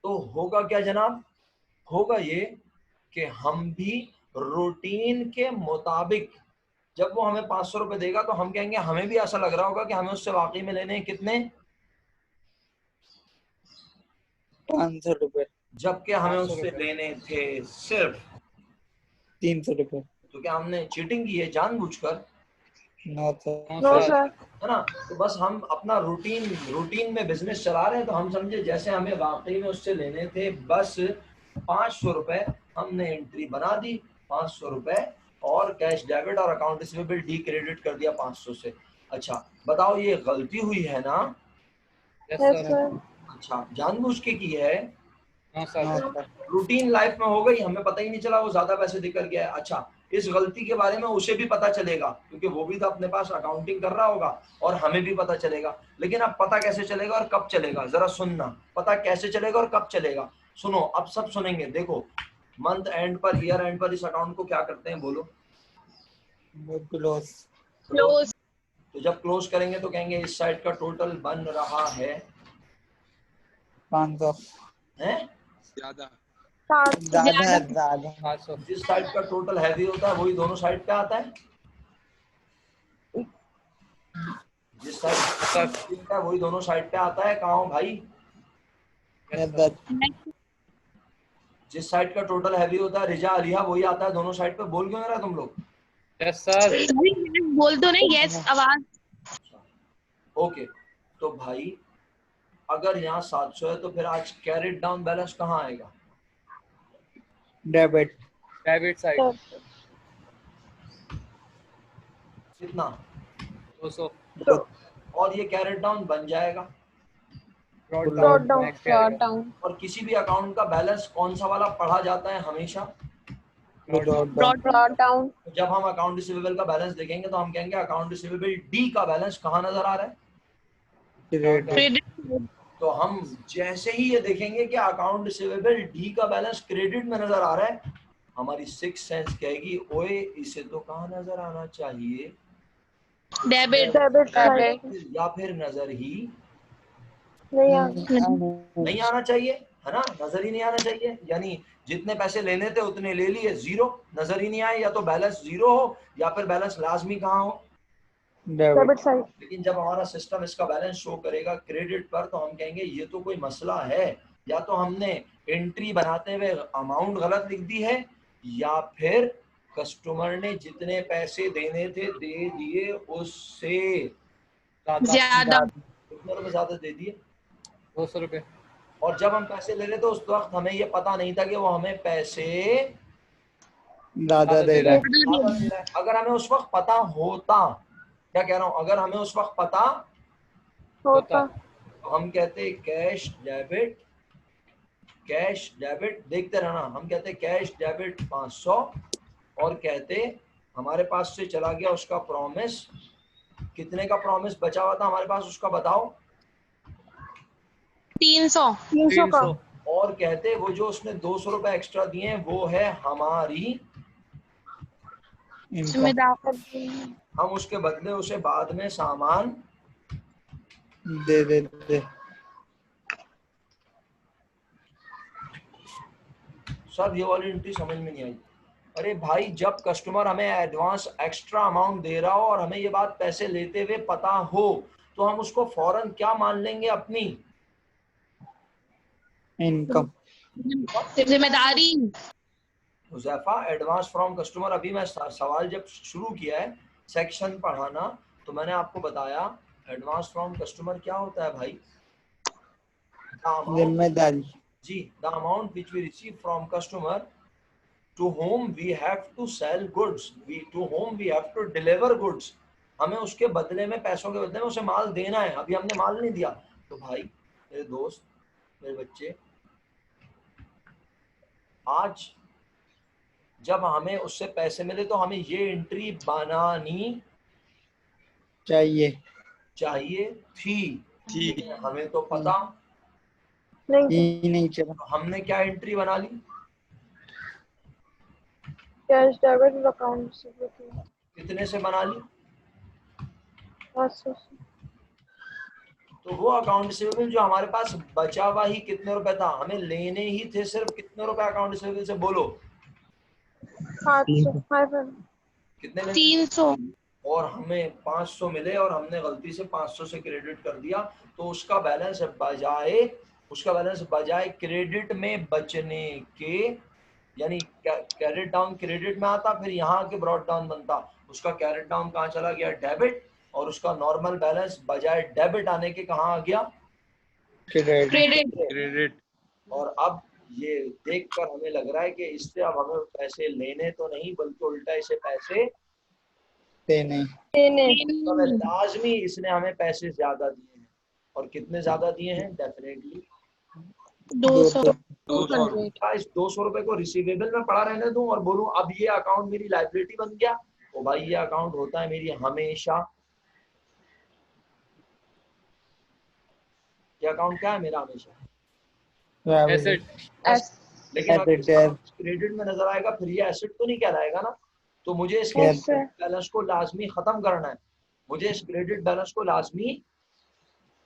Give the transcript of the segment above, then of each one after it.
तो होगा क्या जनाब, होगा ये कि हम भी रूटीन के मुताबिक जब वो हमें 500 रुपए देगा तो हम कहेंगे, हमें भी ऐसा लग रहा होगा कि हमें उससे वाकई में लेने हैं कितने, 500 रुपए, जबकि हमें 500 उससे रुपए। लेने थे सिर्फ 300 रुपए। तो क्या हमने चीटिंग की है जानबूझकर, no sir. No no sir. Sir. है ना। तो बस हम अपना रूटीन में बिजनेस चला रहे हैं, तो हम समझे जैसे हमें वाकई में उससे लेने थे बस 500 रुपए, हमने एंट्री बना दी 500 रुपए और कैश डेबिट और अकाउंट रिसीवेबल डी क्रेडिट कर दिया 500 से। अच्छा बताओ ये गलती हुई है ना, यस यस सर। सर। अच्छा जानबूझ के की है, no no sir. Sir. Routine life में हो गई, हमें पता ही नहीं चला वो ज्यादा पैसे देकर गया है। अच्छा इस गलती के बारे में उसे भी पता चलेगा क्योंकि वो भी तो अपने पास अकाउंटिंग कर रहा होगा और हमें भी पता चलेगा, लेकिन अब पता कैसे चलेगा और कब चलेगा, जरा सुनना, पता कैसे चलेगा और कब चलेगा, सुनो अब सब सुनेंगे। देखो मंथ एंड पर, ईयर एंड पर इस अकाउंट को क्या करते हैं बोलो, क्लोज। क्लोज। तो जब क्लोज करेंगे तो कहेंगे इस साइड का टोटल बन रहा है 500। हैं, ज्यादा। ज्यादा है, ज्यादा। 500। जिस साइड का टोटल हैवी होता है वही दोनों साइड पे आता है, जिस साइड का वही दोनों साइड पे आता है, कहाँ हो भाई, यस सर। जिस साइड का टोटल हैवी होता है रिजा अलिया वही आता है दोनों साइड पे, बोल क्यों नहीं रहा तुम लोग, यस सर। बोल दो नहीं, यस आवाज। ओके। तो भाई अगर यहाँ 700 है तो फिर आज कैरेट डाउन बैलेंस कहाँ आएगा, डेबिट। Debit side. कितना, 200। और ये कैरेट डाउन बन जाएगा, brought brought down. Down. Next brought आएगा डाउन। और किसी भी अकाउंट का बैलेंस कौन सा वाला पढ़ा जाता है हमेशा, ब्रॉड डाउन। Brought down. तो जब हम अकाउंट रिसीवेबल का बैलेंस देखेंगे तो हम कहेंगे अकाउंट रिसीवेबल डी का बैलेंस कहाँ नजर आ रहा है, क्रेडिट। क्रेडिट। तो हम जैसे ही ये देखेंगे कि अकाउंट रिसीवेबल डी का बैलेंस क्रेडिट में नजर आ रहा है, हमारी सिक्स सेंस कहेगी ओए इसे तो कहाँ नजर आना चाहिए, डेबिट। Debit side. या फिर नजर ही नहीं नहीं आना चाहिए, है ना, नजर ही नहीं आना चाहिए, यानी जितने पैसे लेने थे उतने ले लिए, जीरो, नजर ही नहीं आए, या तो बैलेंस जीरो हो या फिर बैलेंस लाजमी कहाँ हो, डेबिट साइड। लेकिन जब हमारा सिस्टम इसका बैलेंस शो करेगा क्रेडिट पर तो हम कहेंगे ये तो कोई मसला है, या तो हमने एंट्री बनाते हुए अमाउंट गलत लिख दी है या फिर कस्टमर ने जितने पैसे देने थे दे दिए उससे ज्यादा। कितने रुपए ज्यादा दे दिए, 200 रुपए। और जब हम पैसे ले रहे थे उस वक्त हमें ये पता नहीं था कि वो हमें पैसे ज्यादा दे रहा है। ज्यादा दे रहा है। अगर हमें उस वक्त पता होता, क्या कह रहा हूं, अगर हमें उस वक्त पता होता। तो हम कहते कैश डेबिट, कैश डेबिट, देखते रहना, हम कहते कैश डेबिट 500 और कहते हमारे पास से चला गया उसका प्रॉमिस, कितने का प्रॉमिस बचा हुआ था हमारे पास उसका बताओ, 300। 300 का। 300। और कहते वो जो उसने 200 रुपए एक्स्ट्रा दिए हैं वो है हमारी, इनकम। जिम्मेदारी। हम उसके बदले उसे बाद में सामान दे दे। सर ये वाली एंट्री समझ में नहीं आई, अरे भाई जब कस्टमर हमें एडवांस एक्स्ट्रा अमाउंट दे रहा हो और हमें ये बात पैसे लेते हुए पता हो तो हम उसको फौरन क्या मान लेंगे अपनी इनकम। जिम्मेदारी। हुजैफा एडवांस फ्रॉम कस्टमर, अभी मैं सवाल जब शुरू किया है सेक्शन पढ़ाना तो मैंने आपको बताया एडवांस फ्रॉम कस्टमर क्या होता है भाई, जिम्मेदारी। जी, the amount which we receive from customer to whom we have to sell goods, to whom we have to deliver goods, हमें उसके बदले में पैसों के बदले में उसे माल देना है, अभी हमने माल नहीं दिया, तो भाई मेरे दोस्त मेरे बच्चे आज जब हमें उससे पैसे मिले तो हमें ये एंट्री बनानी चाहिए थी, हमें तो पता नहीं चला। तो हमने क्या एंट्री बना ली, कैश डेबिट अकाउंट से। कितने से बना ली, 500। तो वो अकाउंट रिसीवेबल जो हमारे पास बचा हुआ ही कितने रुपए था, हमें लेने ही थे सिर्फ कितने रुपए अकाउंट रिसीवेबल से, बोलो 700 500 कितने मिले? 300 और हमें 500 मिले और हमने गलती से 500 से क्रेडिट कर दिया, तो उसका बैलेंस बजाय क्रेडिट में बचने के, यानी कैरेट डाउन क्रेडिट में आता, फिर यहाँ के ब्रॉड डाउन बनता, उसका कैरेट डाउन कहाँ चला गया, डेबिट, और उसका नॉर्मल बैलेंस बजाय डेबिट आने के कहाँ आ गया, क्रेडिट। क्रेडिट। और अब ये देखकर हमें लग रहा है कि इससे अब हमें पैसे लेने तो नहीं बल्कि उल्टा इसे पैसे देने। तो लाजमी इसने हमें पैसे ज्यादा दिए हैं, और कितने ज्यादा दिए हैं, डेफिनेटली 200 इस 200 रुपए को रिसीवेबल में पड़ा रहने दूं और बोलूं अब ये अकाउंट मेरी लाइबिलिटी बन गया, तो भाई ये अकाउंट होता है मेरी हमेशा, ये अकाउंट क्या है मेरा हमेशा एसेट। लेकिन अगर Asset, क्रेडिट में नजर आएगा फिर ये एसेट तो नहीं कहलाएगा ना, तो मुझे इस Yes, sir. बैलेंस को लाजमी खत्म करना है, मुझे इस क्रेडिट बैलेंस को लाजमी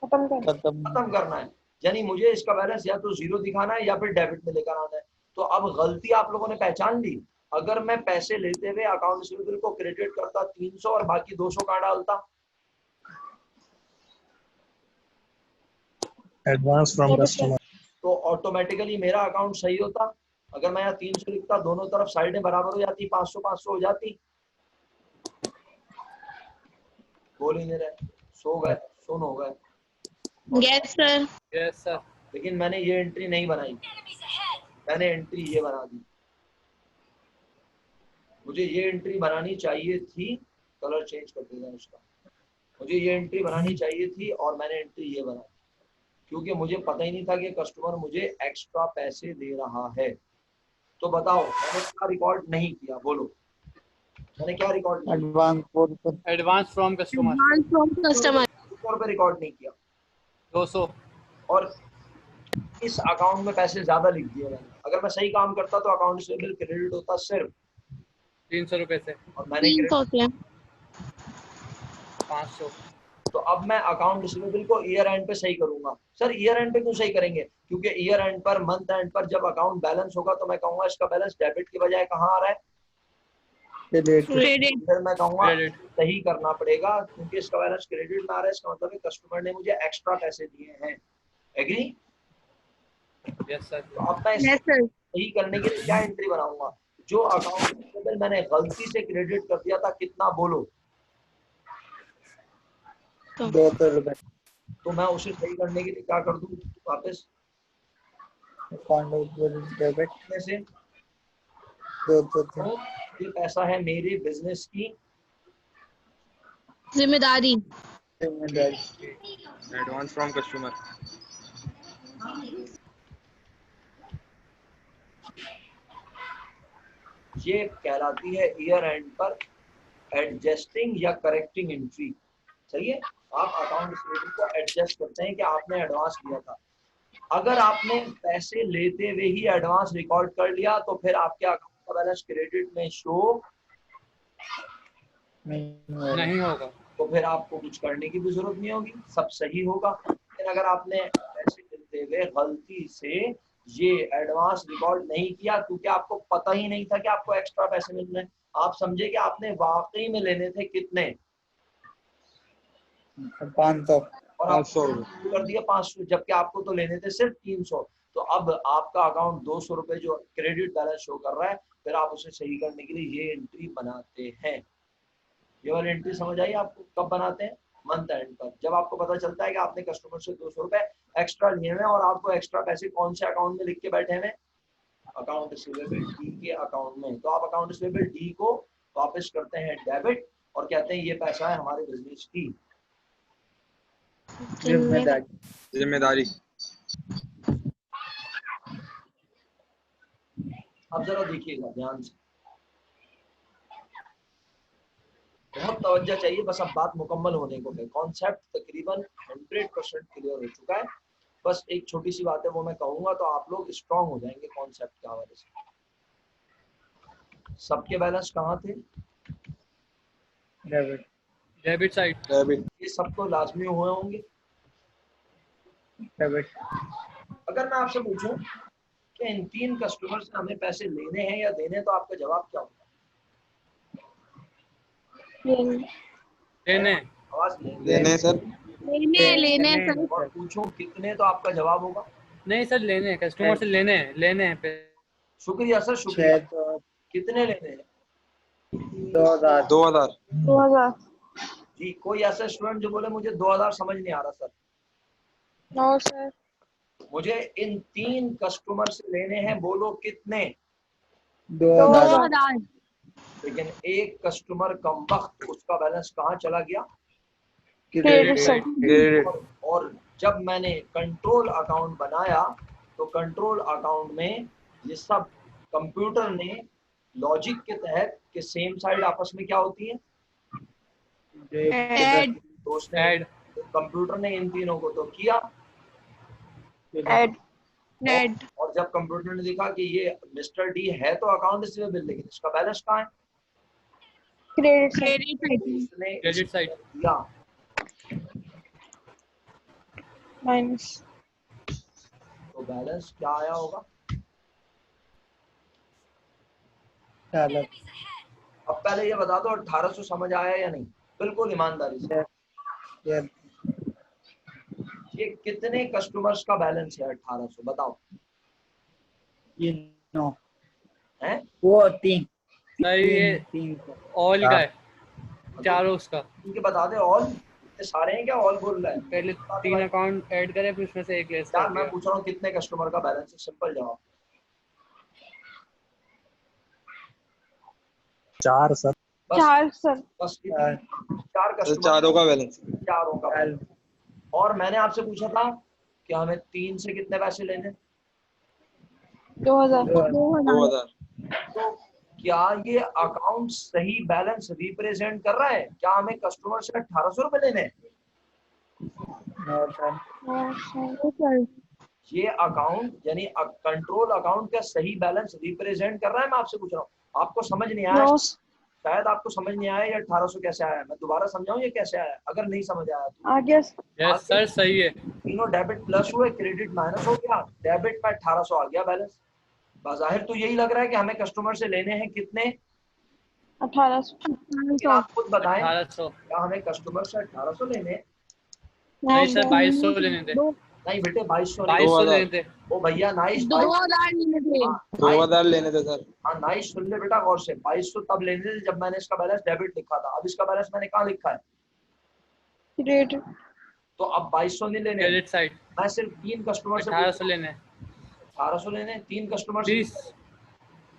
खत्म कर। खत्म करना है, यानी मुझे इसका बैलेंस या तो जीरो दिखाना है या फिर डेबिट में लेकर आना है। तो अब गलती आप लोगों ने पहचान ली, अगर मैं पैसे लेते हुए अकाउंट रिसीवेबल को क्रेडिट करता 300 और बाकी 200 कहाँ डालता, एडवांस फ्रॉम कस्टमर। तो ऑटोमेटिकली मेरा अकाउंट सही होता। अगर मैं यहाँ 300 लिखता, दोनों तरफ साइडें बराबर हो जाती, 500 500 हो जाती, बोल ही नहीं रहे, सो गए, सुन हो गए। Yes sir. Yes sir. लेकिन मैंने ये एंट्री नहीं बनाई, मैंने एंट्री ये बना दी, मुझे ये एंट्री बनानी चाहिए थी, कलर चेंज कर देगा उसका, मुझे ये एंट्री बनानी चाहिए थी और मैंने एंट्री ये बना दी, क्योंकि मुझे पता ही नहीं था कि कस्टमर मुझे एक्स्ट्रा पैसे दे रहा है। तो बताओ मैंने क्या रिकॉर्ड नहीं किया, बोलो मैंने क्या रिकॉर्ड नहीं किया, advance from customer. From customer. 200 रुपए रिकॉर्ड नहीं किया, 200। और इस अकाउंट में पैसे ज्यादा लिख दिए मैंने। अगर मैं सही काम करता तो अकाउंट से बिल क्रेडिट होता सिर्फ 300 रुपए से। और मैंने 500। तो अब मैं अकाउंट रिसीवेबल को ईयर एंड पे सही करूंगा। सर ईयर एंड पे क्यों सही करेंगे, क्योंकि ईयर एंड पर, मंथ एंड पर जब अकाउंट बैलेंस होगा तो मैं कहूंगा इसका बैलेंस डेबिट के बजाय कहाँ आ रहा है, क्रेडिट। फिर मैं कहूंगा क्रेडिट। सही करना पड़ेगा क्योंकि इसका बैलेंस क्रेडिट में आ रहा है, इसका मतलब है कस्टमर ने मुझे एक्स्ट्रा पैसे दिए हैं। एग्री? Yes sir. तो अब मैं सर। सही करने के लिए क्या एंट्री बनाऊंगा, जो अकाउंट रिसीवेबल मैंने गलती से क्रेडिट कर दिया था, कितना बोलो, 200 रुपए। तो मैं उसे सही करने के लिए क्या कर दूं, वापस डेबिट में से 200 तो ये पैसा है मेरे बिजनेस की जिम्मेदारी। Advance from customer. ये कहलाती है ईयर एंड पर एडजस्टिंग या करेक्टिंग एंट्री। सही है, आप अकाउंट रिसीवेबल को एडजस्ट करते हैं कि आपने एडवांस लिया था। अगर आपने पैसे लेते हुए ही एडवांस रिकॉर्ड कर लिया तो फिर आपके अकाउंट का बैलेंस क्रेडिट में शो नहीं होगा। तो फिर आपको कुछ करने की भी जरूरत नहीं होगी, सब सही होगा। लेकिन अगर आपने पैसे लेते हुए गलती से ये एडवांस रिकॉर्ड नहीं किया क्योंकि आपको पता ही नहीं था कि आपको एक्स्ट्रा पैसे मिल रहे हैं, आप समझे कि आपने वाकई में लेने थे कितने, 500 और आपको कर दिया 500, जबकि आपको तो लेने थे सिर्फ 300। तो अब आपका अकाउंट 200 रुपए जो क्रेडिट बैलेंस शो कर रहा है, फिर आप उसे सही करने के लिए ये एंट्री बनाते हैं। ये वाली एंट्री समझ आई आपको, कब बनाते हैं, मंथ एंड पर, जब आपको पता चलता है कि आपने कस्टमर से 200 रुपए एक्स्ट्रा लिए हैं और आपको एक्स्ट्रा पैसे कौन से अकाउंट में लिख के बैठे हैं, अकाउंट रिसीवेबल डी के अकाउंट में। तो आप अकाउंट रिसीवेबल डी को वापस करते हैं डेबिट और कहते हैं ये पैसा है हमारे बिजनेस की जिम्मेदारी। अब जरा देखिएगा ध्यान से, बहुत तवज्जो चाहिए, बस अब बात मुकम्मल होने को है, कॉन्सेप्ट तकरीबन 100% क्लियर हो चुका है। बस एक छोटी सी बात है वो मैं कहूंगा तो आप लोग स्ट्रांग हो जाएंगे कॉन्सेप्ट के हवाले से। सबके बैलेंस कहाँ थे, डेबिट डेबिट साइड। ये सब तो लाजमी हुए होंगे, डेबिट अगर मैं आपसे पूछूं कि इन 3 कस्टमर से हमें पैसे लेने हैं या देने हैं, तो आपका जवाब क्या होगा? लेने आवाज नहीं। लेने सर लेने सर। और पूछूं कितने, तो आपका जवाब होगा? नहीं सर लेने कस्टमर से लेने हैं शुक्रिया सर, शुक्रिया। 6 कितने लेने हैं? 2000 2000 जी, कोई ऐसा स्टूडेंट जो बोले मुझे 2000 समझ नहीं आ रहा सर। No sir. मुझे इन 3 कस्टमर से लेने हैं, बोलो कितने? 2000 लेकिन एक कस्टमर कम वक्त, उसका बैलेंस कहाँ चला गया? क्रेडिट और जब मैंने कंट्रोल अकाउंट बनाया, तो कंट्रोल अकाउंट में ये सब कंप्यूटर ने लॉजिक के तहत कि सेम साइड आपस में क्या होती है, ऐड तो उसने ऐड कंप्यूटर ने इन तीनों को तो किया। ऐड और जब कंप्यूटर ने देखा कि ये मिस्टर डी है तो अकाउंट रिसीवेबल, लेकिन इसका बैलेंस कहाँ है, क्रेडिट उसने क्रेडिट साइड दिया, माइनस। तो बैलेंस क्या आया होगा? डॉलर अब पहले ये बता दो 1800 समझ आया या नहीं, बिल्कुल ईमानदारी से। ये ये कितने कस्टमर्स का बैलेंस है 1800, बताओ। ये 9 है वो 3 सर ये 3 ऑल का है चारों उसका इनके बता दे, ऑल इतने सारे हैं क्या? ऑल बोल रहा है पहले 3 अकाउंट ऐड करे फिर उसमें से एक लेस यार, कर मैं दिया पूछ रहा हूँ कितने कस्टमर का बैलेंस है, सिंपल जवाब। 4 सर बस बस इतनी 4 कस्टमर, चारों का बैलेंस चारों का बैलेंस। और मैंने आपसे पूछा था कि हमें 3 से कितने पैसे लेने, 2000 2000 तो क्या ये अकाउंट सही बैलेंस रिप्रेजेंट कर रहा है? क्या हमें कस्टमर से 1800 रुपए लेने हैं? ये अकाउंट यानी कंट्रोल अकाउंट का सही बैलेंस रिप्रेजेंट कर रहा है? मैं आपसे पूछ रहा हूँ, आपको समझ नहीं आया? शायद आपको समझ नहीं आया ये 1800 कैसे आया, मैं दोबारा समझाऊं ये कैसे आया, अगर नहीं समझ आया तो। यस सर सही है तीनों डेबिट प्लस हुए, क्रेडिट माइनस हो गया, डेबिट में 1800 आ गया बैलेंस। बाहिर तो यही लग रहा है कि हमें कस्टमर से लेने हैं कितने, 1800। आप खुद बताएं, 1800 क्या हमें कस्टमर से 1800 लेने हैं? नहीं सर 2200 लेने थे नहीं बेटे, 2200 नहीं। 2200 लेने थे ओ भैया नाइस, 2000 लेने थे। 2000 लेने थे सर हाँ नाइस, सुन ले बेटा गौर से। 2200 तब लेने थे जब मैंने इसका बैलेंस डेबिट लिखा था, अब इसका बैलेंस मैंने कहाँ लिखा है? क्रेडिट। तो अब 2200 नहीं लेने, क्रेडिट साइड मैं सिर्फ 3 कस्टमर से 1800 लेने 1800 लेने, 3 कस्टमर से।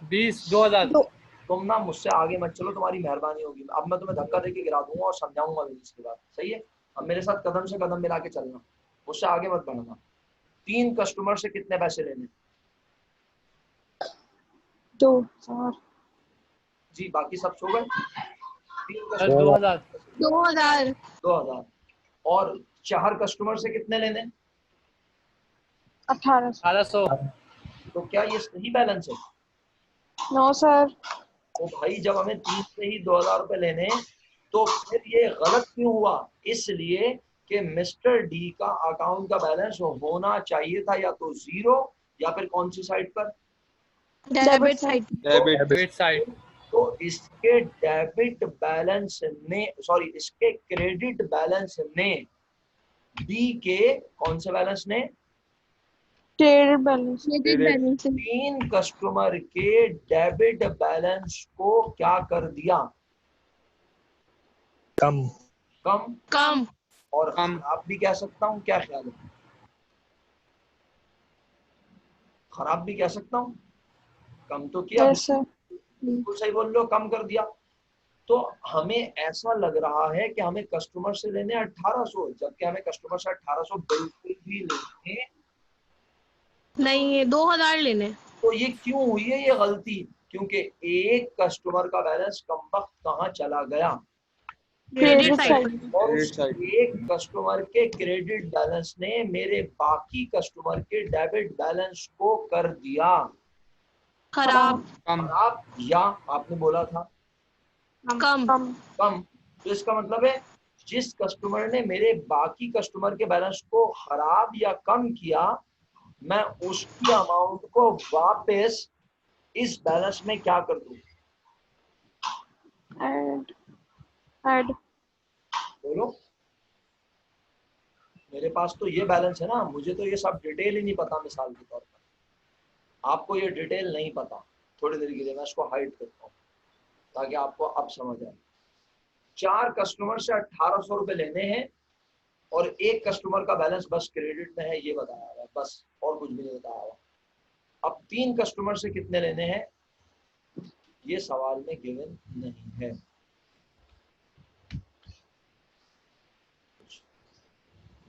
20 2000 तुम ना मुझसे आगे मत चलो, तुम्हारी मेहरबानी होगी, अब मैं तुम्हें धक्का देके गिरा दूंगा और समझाऊंगा भी इसके बाद, सही है? अब मेरे साथ कदम से कदम मिला के चलना, मुझसे आगे मत बढ़ना। 3 कस्टमर से कितने पैसे लेने? 2000 जी, बाकी सब सो गए। 3 सर कस्टमर 2000 2000 और 4 कस्टमर से कितने लेने? 1800। 1800 तो क्या ये सही बैलेंस है? No sir. तो भाई जब हमें 3 से ही 2000 रुपए लेने, तो फिर ये गलत क्यों हुआ? इसलिए कि मिस्टर डी का अकाउंट का बैलेंस होना चाहिए था या तो 0 या फिर कौन सी साइड पर? Debit side. डेबिट साइड तो इसके डेबिट बैलेंस ने, सॉरी इसके क्रेडिट बैलेंस ने बी के कौन से बैलेंस ने? Credit balance. 3 कस्टमर के डेबिट बैलेंस को क्या कर दिया? कम कम। और कम। खराब भी कह सकता हूँ, क्या ख्याल है? खराब भी कह सकता हूँ, कम तो किया, यस सर। बिल्कुल सही बोल लो, कम कर दिया। तो हमें ऐसा लग रहा है कि हमें कस्टमर से लेने 1800, जबकि हमें कस्टमर से 1800 बिल्कुल भी लेने नहीं है, 2000 लेने। तो ये क्यों हुई है ये गलती? क्योंकि एक कस्टमर का बैलेंस कम वक्त कहाँ चला गया? Credit side. और उस एक कस्टमर के क्रेडिट बैलेंस ने मेरे बाकी कस्टमर के डेबिट बैलेंस को कर दिया खराब। कम खराब, या आपने बोला था कम। कम। तो इसका मतलब है जिस कस्टमर ने मेरे बाकी कस्टमर के बैलेंस को खराब या कम किया, मैं उसकी अमाउंट को वापस इस बैलेंस में क्या कर दूं? ऐड बोलो। मेरे पास तो ये बैलेंस है ना, मुझे तो ये सब डिटेल ही नहीं पता। मिसाल के तौर पर आपको ये डिटेल नहीं पता, थोड़ी देर के लिए मैं इसको हाइड करता हूँ ताकि आपको अब समझ आए। 4 कस्टमर से 1800 रुपए लेने हैं और एक कस्टमर का बैलेंस बस क्रेडिट में है, ये बताया हुआ है, बस और कुछ भी नहीं बताया हुआ। अब 3 कस्टमर से कितने लेने हैं ये सवाल में गिवन नहीं है।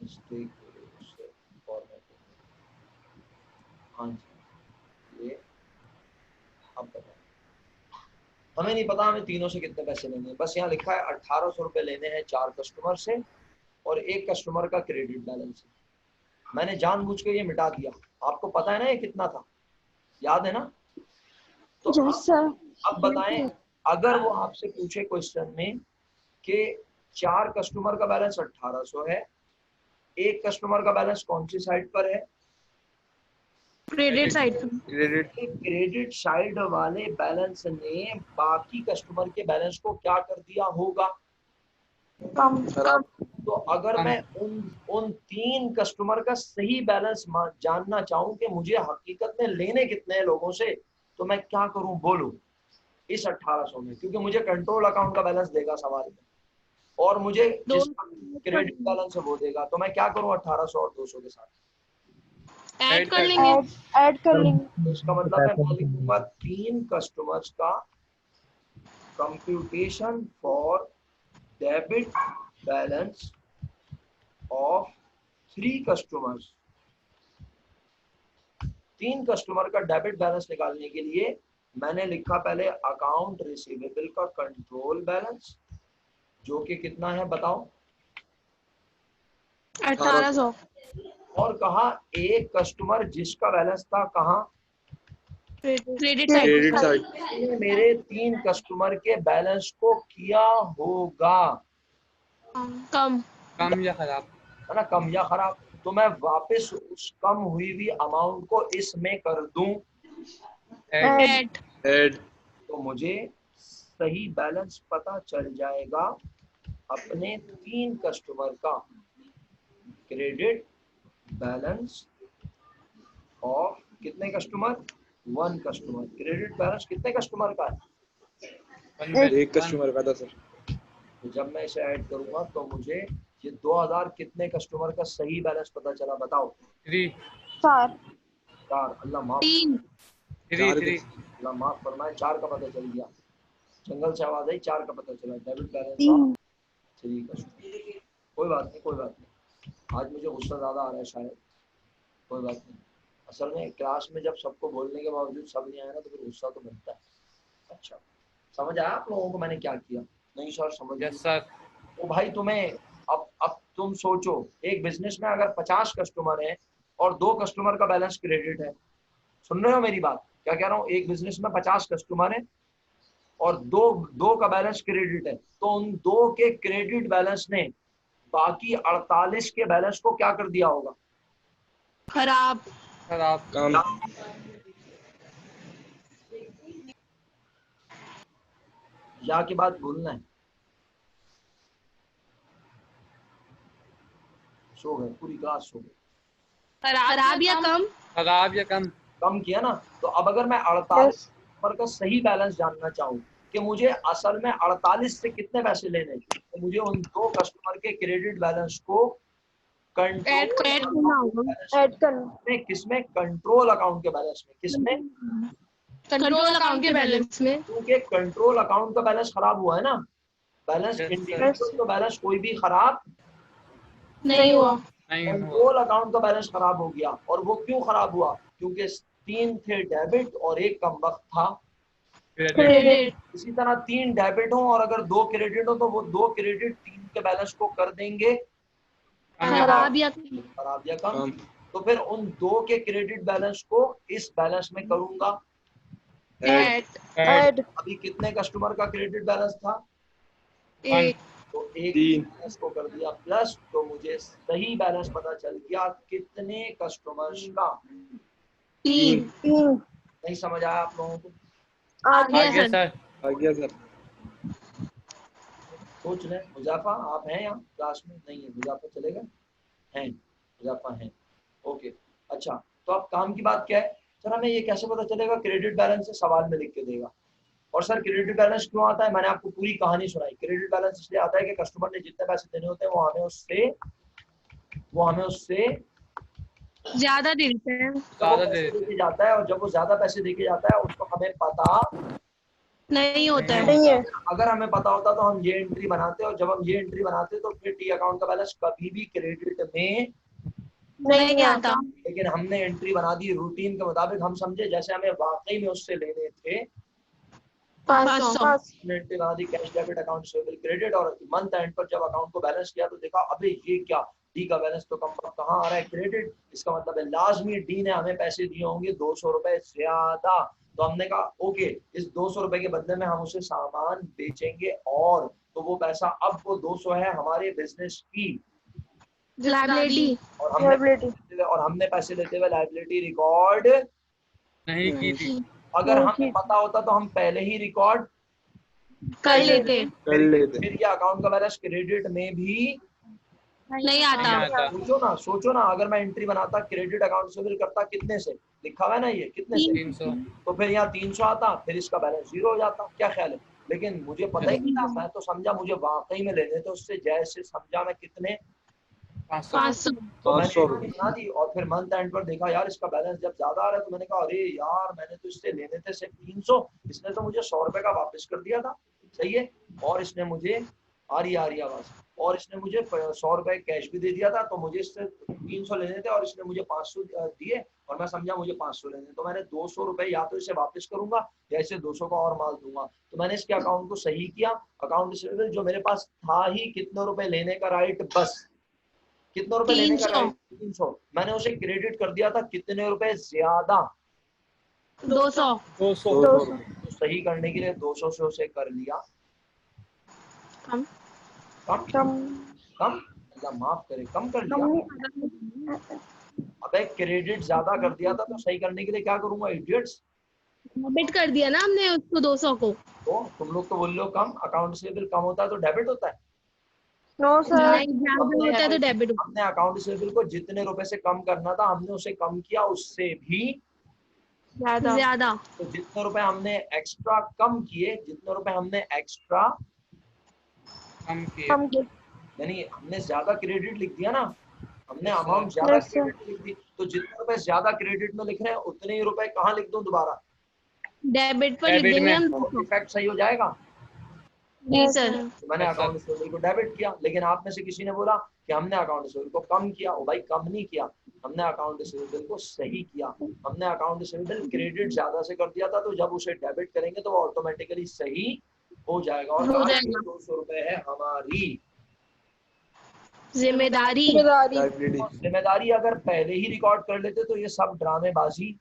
मिस्टेक हाँ जी, ये अब बताओ। हमें नहीं पता हमें तीनों से कितने पैसे लेने हैं, बस यहाँ लिखा है 1800 रुपए लेने हैं 4 कस्टमर से और एक कस्टमर का क्रेडिट बैलेंस है। मैंने जानबूझ के ये मिटा दिया। आपको पता है ना ये कितना था, याद है ना? तो अब बताएं, अगर वो आपसे पूछे क्वेश्चन में कि 4 कस्टमर का बैलेंस 1800 है, एक कस्टमर का बैलेंस कौन सी साइड पर है? Credit side. क्रेडिट साइड वाले बैलेंस ने बाकी कस्टमर के बैलेंस को क्या कर दिया होगा? कम। तो अगर मैं उन 3 कस्टमर का सही बैलेंस जानना चाहूं कि मुझे हकीकत में लेने कितने हैं लोगों से, तो मैं क्या करूं? बोलो इस 1800 में, क्योंकि मुझे कंट्रोल अकाउंट का बैलेंस देगा सवाल में और मुझे जिसका क्रेडिट बैलेंस है वो देगा, तो मैं क्या करूं 1800 और 200 के साथ? ऐड कर लेंगे। ऐड कर लेंगे। तो इसका मतलब मैं लिखूंगा 3 कस्टमर्स का computation for debit balance of 3 customers. 3 customer का डेबिट बैलेंस निकालने के लिए मैंने लिखा पहले अकाउंट रिसीवेबल का कंट्रोल बैलेंस, जो कि कितना है बताओ? 1800। और कहा एक कस्टमर जिसका बैलेंस था कहाँ? Credit side. मेरे 3 कस्टमर के बैलेंस को किया होगा कम या खराब, है ना, कम या खराब। तो मैं वापस उस कम हुई हुई अमाउंट को इसमें कर दूं ऐड। तो मुझे सही बैलेंस पता चल जाएगा अपने 3 कस्टमर का क्रेडिट बैलेंस ऑफ कितने कस्टमर? 1 कस्टमर। क्रेडिट बैलेंस कितने कस्टमर का है? एक कस्टमर का था सर। तो जब मैं इसे ऐड करूंगा तो मुझे ये 2000 कितने कस्टमर का सही बैलेंस पता चला बताओ? 4। अल्लाह माफ, 3। अल्लाह माफ फरमाए, 4 का पता चल गया। जंगल से आवाज आई, 4 का पता चला। Debit balance 3 customer. कोई बात नहीं, कोई बात नहीं। आज मुझे गुस्सा ज्यादा आ रहा है शायद, कोई बात नहीं। असल में क्लास में जब सबको बोलने के बावजूद सब नहीं आया ना, तो फिर गुस्सा तो बनता है। अच्छा, समझ आया आप लोगों को मैंने क्या किया? नहीं सर समझ। Yes sir. तो भाई तुम्हें अब तुम सोचो, एक बिजनेस में अगर 50 कस्टमर है और 2 कस्टमर का बैलेंस क्रेडिट है, सुन रहे हो मेरी बात? क्या कह रहा हूँ? एक बिजनेस में 50 कस्टमर है और दो का बैलेंस क्रेडिट है, तो उन 2 के क्रेडिट बैलेंस ने बाकी 48 के बैलेंस को क्या कर दिया होगा? खराब। कम। या की बात भूलना है। सो गए, पूरी क्लास सो गई। खराब या कम। कम किया ना। तो अब अगर मैं 48 नंबर का सही बैलेंस जानना चाहूँ कि मुझे असल में 48 से कितने पैसे लेने, तो मुझे उन 2 कस्टमर के क्रेडिट बैलेंस को ऐड करना। किसमें? कंट्रोल अकाउंट के बैलेंस में। किसमें? कंट्रोल अकाउंट के बैलेंस में। क्योंकि कंट्रोल अकाउंट का बैलेंस खराब हुआ है ना। बैलेंस इंडिविजुअल तो बैलेंस कोई भी खराब नहीं हुआ। कंट्रोल अकाउंट का बैलेंस खराब हो गया। और वो क्यों खराब हुआ? क्योंकि 3 थे डेबिट और 1 कम वक्त था क्रेडिट। इसी तरह 3 डेबिट हो और अगर 2 क्रेडिट हो तो वो 2 क्रेडिट 3 के बैलेंस को कर देंगे खराब या कम। तो फिर उन 2 के क्रेडिट बैलेंस को इस बैलेंस में करूंगा ऐड। ऐड। अभी कितने कस्टमर का क्रेडिट बैलेंस था? 1। तो एक 3 बैलेंस को कर दिया प्लस, तो मुझे सही बैलेंस पता चल गया कितने कस्टमर्स का। 3 3 नहीं समझ आया आप लोगों को? आ आ गया गया सर। आ गया सर। सोच लें। मुजाफा आप हैं यहाँ क्लास में? नहीं है मुजाफा, चलेगा? हैं मुजाफा हैं, ओके। अच्छा, तो अब काम की बात क्या है सर, हमें ये कैसे पता चलेगा? क्रेडिट बैलेंस से सवाल में लिख के देगा। और सर क्रेडिट बैलेंस क्यों आता है? मैंने आपको पूरी कहानी सुनाई। क्रेडिट बैलेंस इसलिए आता है कि कस्टमर ने जितने पैसे देने होते हैं वो हमें उससे ज्यादा दे देते हैं। वो ज्यादा दे पैसे देते देके जाता है, और जब वो ज्यादा पैसे देके जाता है उसको हमें पता नहीं होता है। नहीं है। अगर हमें पता होता तो हम ये एंट्री बनाते, और जब हम ये एंट्री बनाते तो फिर टी अकाउंट का बैलेंस कभी भी क्रेडिट में, नहीं आता। लेकिन हमने एंट्री बना दी रूटीन के मुताबिक। हम समझे जैसे हमें वाकई में उससे लेने थे, 500। हमने एंट्री बना दी कैश डेबिट अकाउंट से क्रेडिट, और मंथ एंड पर जब अकाउंट को बैलेंस किया तो देखा अबे ये क्या, डी का बैलेंस तो कम कहाँ आ रहा है, क्रेडिट। इसका मतलब है लाजमी डी ने हमें पैसे दिए होंगे 200 रुपए ज्यादा। तो हमने कहा ओके, इस 200 रुपए के बदले में हम उसे सामान बेचेंगे, और तो वो पैसा अब वो 200 है हमारे बिजनेस की, लाइबिलिटी और हमने पैसे लेते हुए लाइबिलिटी रिकॉर्ड। नहीं की थी। अगर नहीं हमें की। पता होता तो हम पहले ही रिकॉर्ड कर लेते। कर लेते। फिर ये अकाउंट का बैलेंस क्रेडिट में भी नहीं आता। सोचो ना, अगर मैं एंट्री बनाता क्रेडिट अकाउंट से बिल करता कितने से, लिखा हुआ है ना ये कितने से, 300। तो फिर यहाँ 300 आता, फिर इसका बैलेंस 0 हो जाता। क्या ख्याल है? लेकिन मुझे पता ही नहीं था, मैं तो समझा मुझे वाकई में लेने थे उससे, जैसे समझा मैं कितने, 500। तो मैंने 500 एंट्री बना दी, और फिर मंथ एंड पर देखा यार इसका बैलेंस जब ज्यादा आ रहा है, तो मैंने कहा अरे यार मैंने तो इससे लेने थे सिर्फ 300, इसने तो मुझे 100 रुपए का वापस कर दिया था, सही है, और इसने मुझे आ रही आवाज, और इसने मुझे 100 रुपए कैश भी दे दिया था, तो मुझे इससे 300 लेने थे और इसने मुझे 500 दिए, और मैं समझा मुझे 500 लेने, तो मैंने 200 रुपए या तो इसे वापस करूंगा या इसे 200 का और माल दूंगा। तो मैंने इसके अकाउंट को सही किया, अकाउंट रिसीवेबल जो मेरे पास था ही कितने रुपए लेने का राइट, बस कितने रुपए लेने का 300। राइट, 300, मैंने उसे क्रेडिट कर दिया था कितने रुपए ज्यादा, 200। 200। तो सही करने के लिए 200 से उसे कर लिया कम। कम, कम अल्लाह माफ करे, कम कर लिया। अबे क्रेडिट ज्यादा कर दिया था, तो सही करने के लिए क्या करूंगा इडियट्स? डेबिट कर दिया ना हमने उसको 200 को। तो तुम लोग तो बोल रहे हो कम, अकाउंट से बिल कम होता है तो डेबिट होता है। No sir. नहीं, ज्यादा होता है तो डेबिट। हमने अकाउंट से बिल को जितने रुपए से कम करना था हमने उसे कम किया, उससे भी ज्यादा। तो जितने रुपए हमने एक्स्ट्रा कम किए, जितने रुपए हमने एक्स्ट्रा कम किए। यानी हमने ज्यादा क्रेडिट लिख दिया ना, हमने Yes, अमाउंट sir. ज्यादा Yes, sir. क्रेडिट लिख दी, तो जितने रुपए ज्यादा क्रेडिट में लिख रहे हैं उतने ही रुपए कहाँ लिख दूं दोबारा, डेबिट पर लिख डेबिट देंगे में। हम तो 200। इफेक्ट सही हो जाएगा। जी सर। तो मैंने Yes, sir. अकाउंट रिसीवेबल को डेबिट किया, लेकिन आप में से किसी ने बोला कि हमने अकाउंट रिसीवेबल को कम किया। ओ भाई कम नहीं किया, हमने अकाउंट रिसीवेबल को सही किया। हमने अकाउंट रिसीवेबल क्रेडिट ज्यादा से कर दिया था, तो जब उसे डेबिट करेंगे तो वो ऑटोमेटिकली सही हो जाएगा। और हो कहा जाएगा। 200 रुपए है हमारी जिम्मेदारी। जिम्मेदारी। अगर पहले ही रिकॉर्ड कर लेते तो ये सब ड्रामेबाजी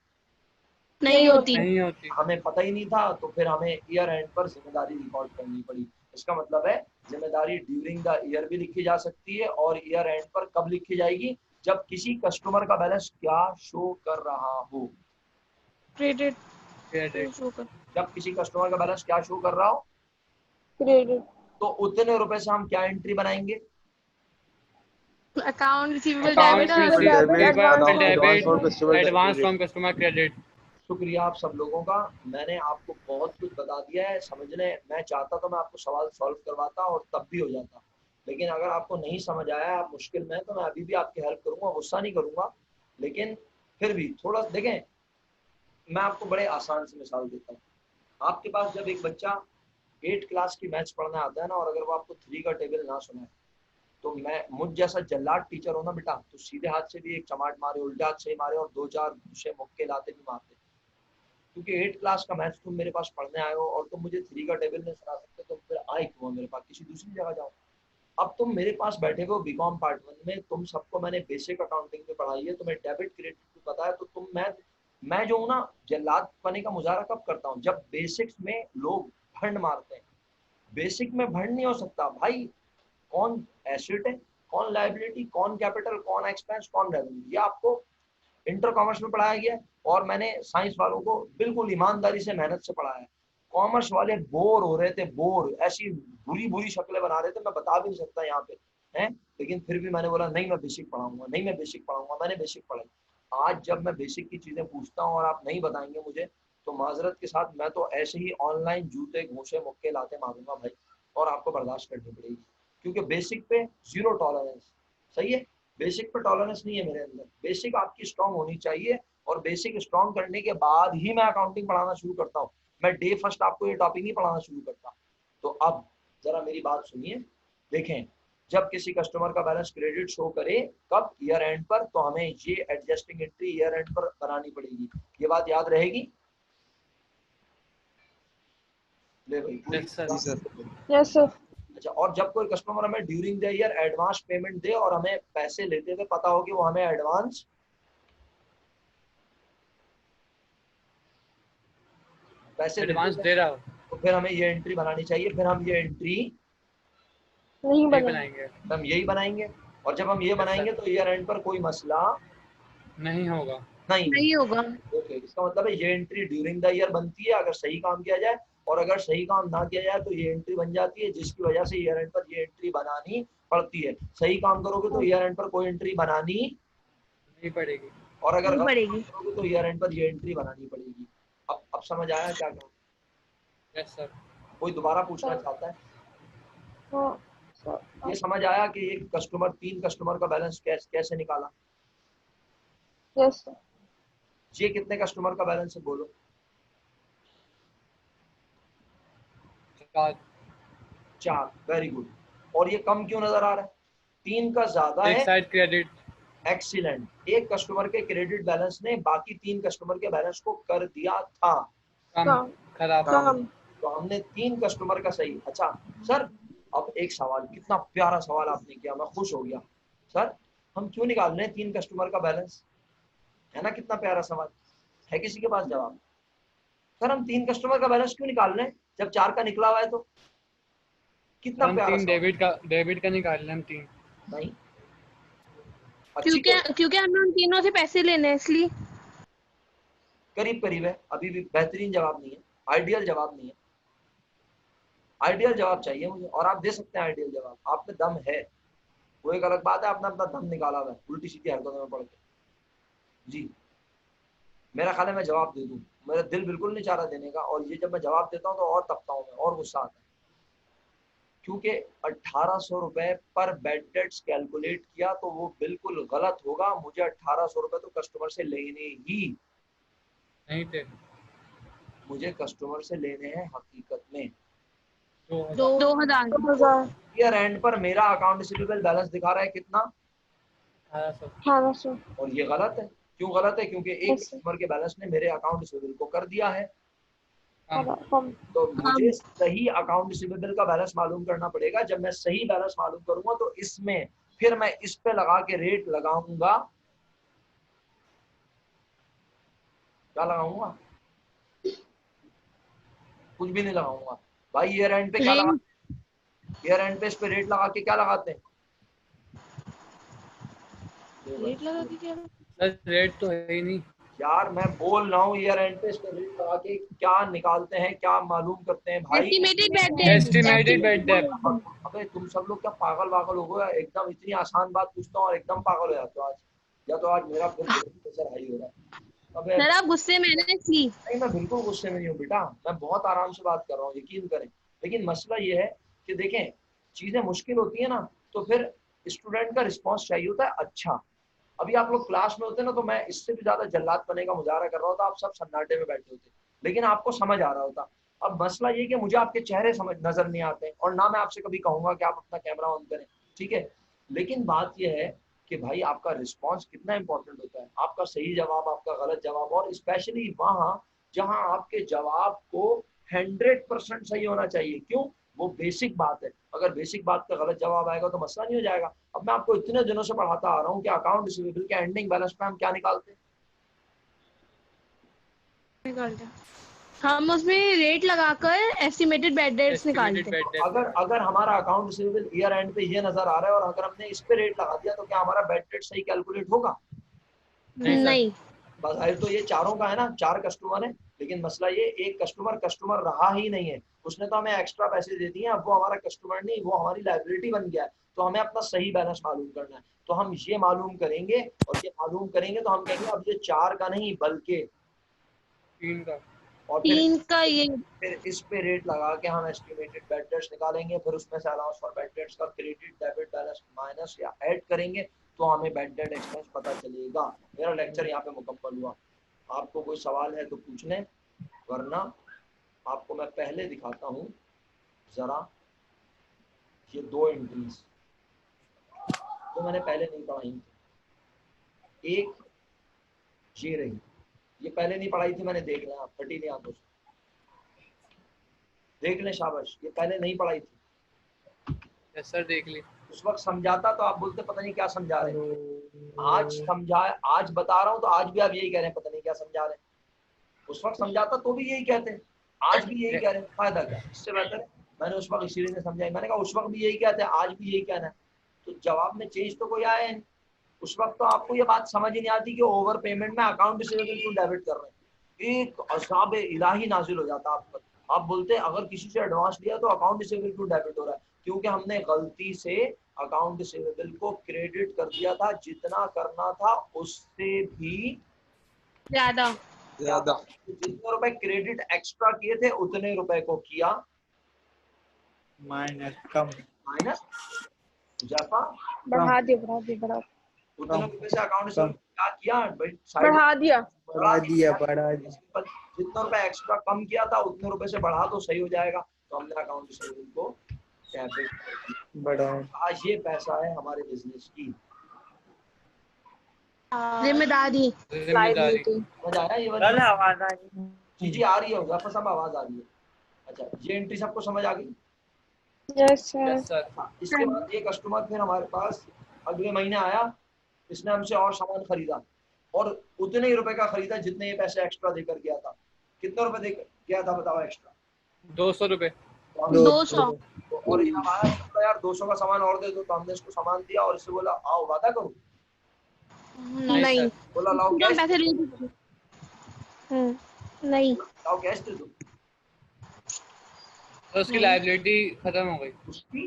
नहीं होती। नहीं होती। हमें पता ही नहीं था, तो फिर हमें ईयर एंड पर जिम्मेदारी रिकॉर्ड करनी पड़ी। इसका मतलब है जिम्मेदारी ड्यूरिंग द ईयर भी लिखी जा सकती है, और ईयर एंड पर कब लिखी जाएगी, जब किसी कस्टमर का बैलेंस क्या शो कर रहा हो, क्रेडिट। क्रेडिट। जब किसी कस्टमर का बैलेंस क्या शो कर रहा हो, क्रेडिट। तो उतने रुपए से हम क्या एंट्री बनाएंगे, account receivable account debit. Debit advance from customer credit. शुक्रिया आप सब लोगों का। मैंने आपको बहुत कुछ बता दिया है समझने, मैं चाहता तो मैं आपको सवाल सॉल्व करवाता और तब भी हो जाता, लेकिन अगर आपको नहीं समझ आया, आप मुश्किल में है, तो मैं अभी भी आपकी हेल्प करूंगा, गुस्सा नहीं करूंगा, लेकिन फिर भी थोड़ा देखें। मैं आपको बड़े आसान से मिसाल देता हूँ। आपके पास जब एक बच्चा 8 क्लास की मैथ्स पढ़ने आता है ना, और अगर वो आपको 3 का टेबल ना सुनाए, तो मैं मुझ जैसा जल्लाद टीचर हो ना बेटा, तो सीधे हाथ से भी एक चमाट मारे, उल्टे हाथ से ही मारे, और 2-4 घुसे मुक्के लाते भी मारते, क्योंकि 8 क्लास का मैथ्स तुम मेरे पास पढ़ने आए हो और तुम मुझे 3 का टेबल नहीं सुना सकते, तो फिर आए क्यों मेरे पास, किसी दूसरी जगह जाओ। अब तुम मेरे पास बैठे हो बीकॉम पार्ट 1 में, तुम सबको मैंने बेसिक अकाउंटिंग में पढ़ाई है, तुम्हें डेबिट क्रेडिट भी पता है, तो तुम मैं जो हूँ ना, जल्लाद पने का मुजाहरा कब करता हूँ, जब बेसिक्स में लोग भंड मारते हैं। बेसिक में भंड नहीं हो सकता भाई, कौन एसेट है, कौन लायबिलिटी, कौन कैपिटल, कौन एक्सपेंस, कौन रेवेन्यू, ये आपको इंटर कॉमर्स में पढ़ाया गया है और मैंने साइंस वालों को बिल्कुल ईमानदारी से मेहनत से पढ़ाया है। कॉमर्स वाले बोर हो रहे थे, बोर, ऐसी बुरी बुरी शक्लें बना रहे थे, मैं बता भी नहीं सकता यहाँ पे है, लेकिन फिर भी मैंने बोला नहीं मैं बेसिक पढ़ाऊंगा, नहीं मैं बेसिक पढ़ाऊंगा, मैंने बेसिक पढ़ाई। आज जब मैं बेसिक की चीजें पूछता हूँ और आप नहीं बताएंगे मुझे, तो माजरत के साथ मैं तो ऐसे ही ऑनलाइन जूते घूसे मुक्के लाते मारूंगा भाई, और आपको बर्दाश्त करनी पड़ेगी, क्योंकि बेसिक पे जीरो टॉलरेंस। सही है, बेसिक पे टॉलरेंस नहीं है मेरे अंदर, बेसिक आपकी स्ट्रांग होनी चाहिए, और बेसिक स्ट्रांग करने के बाद ही मैं अकाउंटिंग पढ़ाना शुरू करता हूँ। मैं डे फर्स्ट आपको ये टॉपिक नहीं पढ़ाना शुरू करता। तो अब जरा मेरी बात सुनिए, देखें, जब किसी कस्टमर का बैलेंस क्रेडिट शो करे, कब, ईयर एंड पर, तो हमें ये एडजस्टिंग एंट्री ईयर एंड पर बनानी पड़ेगी। ये बात याद रहेगी? ले भाई Yes, sir. Yes, sir. अच्छा, और जब कोई कस्टमर हमें during the year advance payment दे और हमें पैसे लेते हुए पता हो कि वो हमें एडवांस पैसे एडवांस लेते दे रहा हो, तो फिर हमें ये एंट्री बनानी चाहिए, फिर हम ये एंट्री नहीं नहीं बना। बनाएंगे, हम यही बनाएंगे। और जब हम ये बनाएंगे तो ईयर एंड पर कोई मसला नहीं होगा। नहीं। नहीं होगा। ओके, इसका मतलब है ये एंट्री ड्यूरिंग द ईयर बनती है अगर सही काम किया जाए, और अगर सही काम ना किया जाए तो ये एंट्री बन जाती है, जिसकी वजह से ईयर एंड पर ये एंट्री बनानी पड़ती है। सही काम करोगे तो ईयर एंड पर कोई एंट्री बनानी नहीं पड़ेगी। और अगर नहीं गलत पड़ेगी। करोगे तो ईयर एंड पर ये एंट्री बनानी पड़ेगी। अब समझ आया क्या कहूँ? Yes sir. कोई दोबारा पूछना चाहता है? हाँ, sir. ये समझ आया कि एक कस्टमर, 3 कस्टमर का बैलेंस कैसे निकाला? Yes, sir. ये कितने कस्टमर का बैलेंस है बोलो? 4। Very good. और ये कम क्यों नजर आ रहा है? 3 का ज्यादा एक है। Side credit. एक्सीलेंट। एक कस्टमर के क्रेडिट बैलेंस ने बाकी 3 कस्टमर के बैलेंस को कर दिया था कम, कम। खराब। कम। तो हमने 3 कस्टमर का सही। अच्छा सर, अब एक सवाल, कितना प्यारा सवाल आपने किया, मैं खुश हो गया। सर, हम क्यों निकाल रहे हैं 3 कस्टमर का बैलेंस? है ना कितना प्यारा सवाल? है किसी के पास जवाब? सर, हम 3 कस्टमर का बैलेंस क्यों निकाल रहे हैं जब 4 का निकला हुआ है? तो कितना हम प्यारा 3 सवाल। डेबिट का निकाल रहे हैं, हम 3। नहीं, अच्छी क्योंकि हमें उन तीनों से पैसे लेने हैं इसलिए। करीब करीब है, अभी भी बेहतरीन जवाब नहीं है, आइडियल जवाब नहीं है। आइडियल जवाब चाहिए मुझे, और आप दे सकते हैं आइडियल जवाब, आप में दम है। वो एक अलग बात है, आपने अपना दम निकाला हुआ है उल्टी सीधी हरकतों में पड़ के। जी, मेरा ख्याल है मैं जवाब दे दूं, मेरा दिल बिल्कुल नहीं चाह रहा देने का, और ये जब मैं जवाब देता हूँ तो और तपता हूँ मैं, और गुस्सा आता है, क्योंकि 1800 रुपए पर बेड डेट्स कैलकुलेट किया तो वो बिल्कुल गलत होगा। मुझे 1800 रुपए तो कस्टमर से लेने ही नहीं थे। मुझे कस्टमर से लेने हैं हकीकत में। 2000। 2000। ईयर एंड पर मेरा अकाउंट रिसीवेबल बैलेंस दिखा रहा है कितना? 1800। 1800। और ये गलत है। क्यों गलत है? क्योंकि एक Yes, sir. कस्टमर के बैलेंस ने मेरे अकाउंट रिसीवेबल को कर दिया है। कम। तो मुझे सही अकाउंट रिसीवेबल का बैलेंस मालूम करना पड़ेगा। जब मैं सही बैलेंस मालूम करूंगा तो इसमें फिर मैं इस पे लगा के रेट लगाऊंगा। क्या लगाऊंगा? कुछ भी नहीं लगाऊंगा भाई। ईयर एंड पे क्या लगा, ईयर एंड पे इस पे रेट लगा के क्या लगाते हैं? रेट लगा के क्या? सर रेट तो है ही नहीं यार, मैं बोल रहा हूँ ईयर एंड पे इस पे रेट लगा के क्या निकालते हैं, क्या मालूम करते हैं भाई? Estimated bed date. Estimated bed date. अबे तुम सब लोग क्या पागल वागल हो गए? एकदम इतनी आसान बात पूछता हूँ और एकदम पागल हो जाते हो आज। या तो आज मेरा फिर प्रेशर हाई हो रहा है। अबे सर आप गुस्से में ना इसलिए। नहीं, मैं बिल्कुल गुस्से में नहीं हूँ बेटा, मैं बहुत आराम से बात कर रहा हूँ, यकीन करें। लेकिन मसला ये है कि देखें, चीजें मुश्किल होती है ना, तो फिर स्टूडेंट का रिस्पॉन्स चाहिए होता है अच्छा। अभी आप लोग क्लास में होते ना, तो मैं इससे भी ज्यादा जल्लाद बने का मुजाहरा कर रहा होता, आप सब सन्नाटे में बैठे होते, लेकिन आपको समझ आ रहा होता। अब मसला ये कि मुझे आपके चेहरे समझ नजर नहीं आते, और ना मैं आपसे कभी कहूंगा कि आप अपना कैमरा ऑन करें, ठीक है? लेकिन बात यह है कि भाई आपका रिस्पॉन्स कितना इंपॉर्टेंट होता है, आपका सही जवाब, आपका गलत जवाब, और स्पेशली वहां जहां आपके जवाब को 100% सही होना चाहिए। क्यों? वो बेसिक बात है। अगर बेसिक बात का गलत जवाब आएगा तो मसला नहीं हो जाएगा। अब मैं आपको इतने दिनों से पढ़ाता आ रहा हूँ कि अकाउंट रिसीवेबल के एंडिंग बैलेंस पे हम क्या निकालते हैं? निकालते हैं। हम उसमें रेट लगाकर एस्टिमेटेड बैड डेट्स एस्टिमेटेड निकालते हैं। Bad debt. अगर अगर हमारा अकाउंट रिसीवेबल ईयर एंड पे ये नजर आ रहा है और अगर हमने इस पे रेट लगा दिया तो क्या हमारा बैड डेट सही कैलकुलेट होगा? नहीं सर। नहीं, बाहर तो ये चारों का है ना, 4 कस्टमर है, लेकिन मसला ये एक कस्टमर रहा ही नहीं है, उसने तो हमें एक्स्ट्रा पैसे दे दिए, अब वो हमारा कस्टमर नहीं, वो हमारी लायबिलिटी बन गया है, तो हमें अपना सही बैलेंस मालूम करना है। तो हम ये मालूम करेंगे और ये मालूम करेंगे तो हम कहेंगे अब ये 4 का नहीं बल्कि 3 का। और 3 का ये फिर इस पे रेट लगा के हम एस्टिमेटेड बैड डेट्स निकालेंगे, फिर उसमें से अलाउंस फॉर बैड डेट्स का क्रेडिट डेबिट बैलेंस माइनस या ऐड करेंगे तो हमें बैड डेट एक्सपेंस पता चलेगा। मेरा लेक्चर यहाँ पे मुकम्मल हुआ। आपको कोई सवाल है तो पूछ लें, वरना आपको मैं पहले दिखाता हूँ जरा ये 2 एंट्रीज जो मैंने पहले नहीं पढ़ाई थी। एक ये रही, ये पहले नहीं पढ़ाई थी मैंने, देख लिया, फटी नहीं आंखों से, देख लें, शाबाश, ये पहले नहीं पढ़ाई थी। यस सर, देख ली। उस वक्त समझाता तो आप बोलते पता नहीं क्या समझा रहे हैं, आज समझा, आज बता रहा हूँ तो आज भी आप यही कह रहे हैं पता नहीं क्या समझा रहे हैं। उस वक्त समझाता तो भी यही कहते हैं, आज भी यही कह रहे हैं, फायदा क्या, इससे बेहतर है मैंने उस वक्त इसीलिए ने समझाई, मैंने कहा उस वक्त भी यही कहते हैं आज भी यही कहना है, तो जवाब में चेंज तो कोई आया नहीं। उस वक्त तो आपको ये बात समझ ही नहीं आती कि ओवर पेमेंट में अकाउंट रिसीवेबल क्यों डेबिट कर रहे हैं, एक अज़ाब इलाही नाजिल हो जाता आप पर। आप बोलते हैं अगर किसी से एडवांस लिया तो अकाउंट रिसीवेबल क्यों डेबिट हो रहा है, क्योंकि हमने गलती से अकाउंट रिसीवेबल को क्रेडिट कर दिया था, जितना करना था उससे भी ज्यादा। जितने रुपए क्रेडिट एक्स्ट्रा किए थे उतने रुपए को किया माइनस कम माइनस, जैसा बढ़ा दिया उतने रुपए से अकाउंट से क्या किया भाई, साइड बढ़ा दिया बढ़ा दिया जितना रुपए एक्स्ट्रा कम किया था उतने रुपए से बढ़ा तो सही हो जाएगा, तो हमने अकाउंट रिसीवेबल को डेबिट बढ़ा। आज ये पैसा है हमारे बिजनेस की जिम्मेदारी। जिम्मेदारी। समझ आया ये वाली आवाज आ रही जी जी आ रही है, जाफर साहब आवाज आ रही है। अच्छा ये एंट्री सबको समझ आ गई। Yes sir yes sir. इसके बाद ये कस्टमर फिर हमारे पास अगले महीने आया, इसने हमसे और सामान खरीदा और उतने ही रुपए का खरीदा जितने ये पैसे एक्स्ट्रा देकर गया था। कितने रुपए देकर गया था बताओ एक्स्ट्रा? 200 रुपए। तो 200। और ये हमारा बोला यार 200 का सामान और दे दो, तो हमने इसको सामान दिया और इससे बोला आओ वादा करो, नहीं, बोला लाओ कम कैश, पैसे ले। नहीं, लाओ कैश दे दो, तो उसकी लायबिलिटी खत्म हो गई। उसकी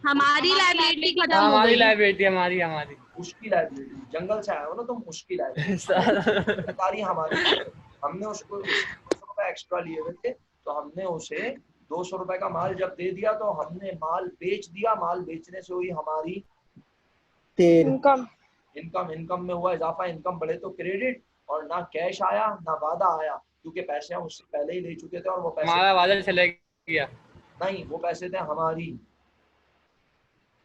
हमारी लाइबिलिटी खत्म हो हमारी गई। लायबिलिटी, हमारी। उसकी लाइबिलिटी, जंगल से आए हो ना तुम, उसकी लाइबिलिटी हमारी, हमने उसको 200 रुपए एक्स्ट्रा लिए हुए थे, तो हमने उसे 200 रुपए का माल जब दे दिया तो हमने माल बेच दिया, माल बेचने से हुई हमारी तेल इनकम इनकम में हुआ इजाफा, इनकम बढ़े तो क्रेडिट, और ना कैश आया ना वादा आया, क्योंकि पैसे हम उससे पहले ही ले चुके थे और वो पैसे हमारा वादा चले गया। नहीं, वो पैसे थे हमारी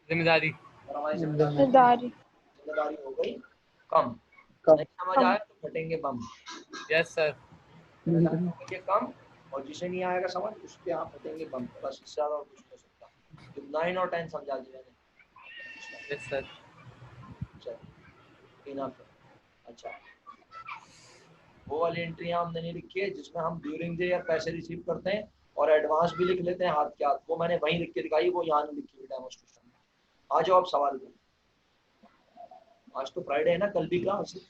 जिम्मेदारी। और हमारी जिम्मेदारी जिम्मेदारी हो गई कम। कम। नहीं समझ आया तो फटेंगे बम। Yes sir. ये कम, और जिसे नहीं आएगा समझ उसके आप फटेंगे बम, बस इससे ज्यादा और कुछ नहीं हो सकता। तो 9 और 10 समझा दिया मैंने। Yes sir. इनफ। अच्छा वो वाली एंट्रियां हमने नहीं लिखी है जिसमें हम ड्यूरिंग द ईयर पैसे रिसीव करते हैं और एडवांस भी लिख लेते हैं हाथ के हाथ, वो मैंने वहीं लिख के दिखाई, वो यहाँ नहीं लिखी हुई डेमोस्ट्रेशन में। आ जाओ आप सवाल को। आज तो फ्राइडे है ना, कल भी क्लास है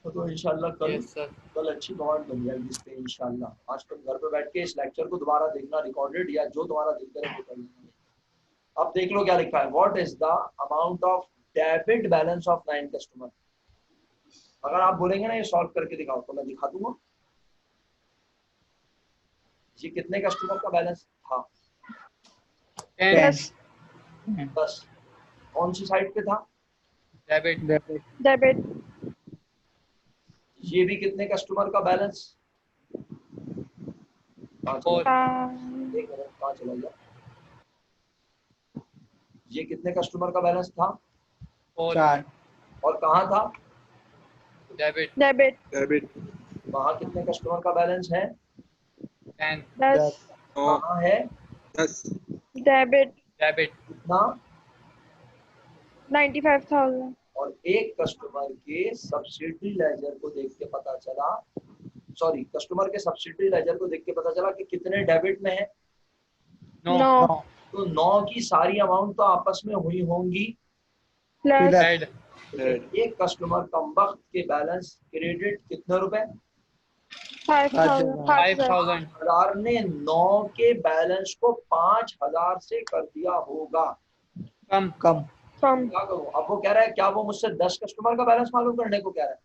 तो इंशाल्लाह यस सर। कल अच्छी बॉन्ड बन जाएगी इस पे इंशाल्लाह। आज तुम घर पे बैठ के इस लेक्चर को दोबारा देखना, रिकॉर्डेड या जो तुम्हारा दिल करे वो कर लेना। अब देख लो क्या लिखा है, what is the amount of debit balance of 9 customer. अगर आप बोलेंगे ना ये सॉल्व करके दिखाओ तो मैं दिखा दूंगा। ये कितने कस्टमर का बैलेंस था? 10 10। कौन सी साइड पे था? डेबिट। डेबिट ये भी कितने कस्टमर का बैलेंस? और एक मिनट, कहाँ चला गया? ये कितने कस्टमर का बैलेंस था? 4 और कहाँ था? डेबिट। डेबिट वहाँ कितने कस्टमर का बैलेंस है? 10 10 कहाँ है? Debit debit. कितना? 95,000 और एक कस्टमर के सब्सिडी लेजर को देख के पता चला सॉरी कस्टमर के सब्सिडरी लेजर को देख के पता चला कि कितने डेबिट में है, नो No. तो 9 की सारी अमाउंट तो आपस में हुई होंगी। Plus. हेड एक कस्टमर कमबख्त के बैलेंस क्रेडिट कितने रुपए, 5,000. 5000 हजार ने 9 के बैलेंस को 5000 से कर दिया होगा। कम कम From. क्या करूं, अब वो कह रहा है क्या वो मुझसे 10 कस्टमर का बैलेंस मालूम करने को कह रहा है।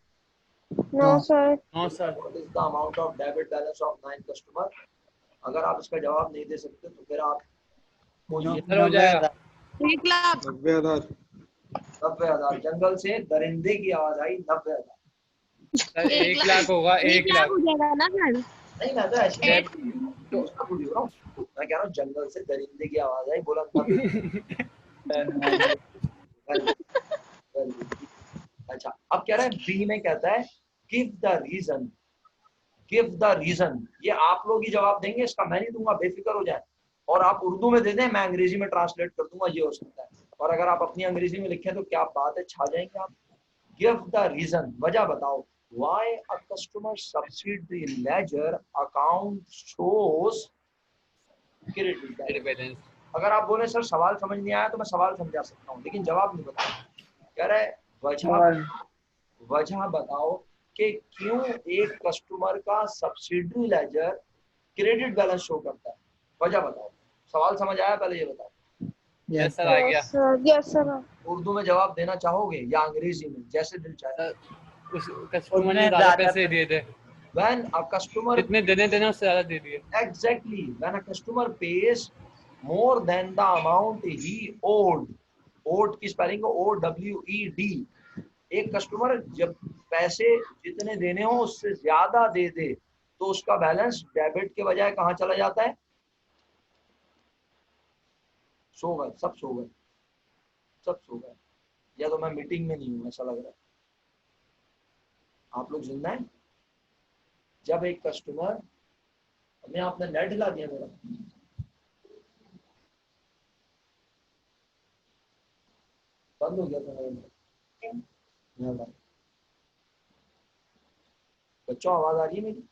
No, No. sir. No sir what is the amount of debit balance of 9 customer. अगर आप इसका जवाब नहीं दे सकते तो फिर आप नो, सर हो जाएगा 1 लाख 90,000. 90,000। जंगल से दरिंदे की आवाज आई 90,000। सर 1 लाख होगा 1 1 लाख लाख हो जाएगा ना सर। नहीं मैं तो ऐसे डेब उसका पूछ रहा हूँ, मैं कह रहा हूँ जंगल से दरिंदे की आवाज आई, बोला 90,000। अच्छा अब कह रहा है बी में कहता है give the reason, give the reason. ये आप लोग ही जवाब देंगे इसका, मैं नहीं दूंगा, बेफिक्र हो जाए। और आप उर्दू में दे दें, मैं अंग्रेजी में ट्रांसलेट कर दूंगा, ये हो सकता है। और अगर आप अपनी अंग्रेजी में लिखें तो क्या बात है, छा जाएंगे आप। गिव द रीजन, वजह बताओ। Why a customer subsidiary ledger account shows credit balance? Balance अगर आप बोले सर सवाल समझ नहीं आया तो मैं सवाल समझा सकता हूँ, लेकिन जवाब नहीं बता। कह रहे वजह बताओ कि क्यों एक कस्टमर का subsidiary laser credit balance show करता है, वजह बताओ। सवाल समझ आया, पहले ये बताओ। यस सर आ गया Yes, sir. Yes, sir. Urdu में जवाब देना चाहोगे या अंग्रेजी में, जैसे दिल चाहे। सर उस कस्टमर ने ज्यादा पैसे दिए थे, When a customer जितने देने थे ना उससे ज्यादा दे दिए। exactly when a customer pays more than the amount he owed, owed की स्पेलिंग OWED। एक कस्टमर जब पैसे जितने देने हो उससे ज्यादा दे दे तो उसका बैलेंस डेबिट के बजाय कहाँ चला जाता है, सो गए सब, सो गए सब, सो गए। या तो मैं मीटिंग में नहीं हूँ ऐसा लग रहा है, आप लोग जिंदा हैं। जब एक कस्टमर, हमें आपने नेट हिला दिया मेरा, बंद हो गया था मेरा। बच्चों आवाज आ रही है मेरी।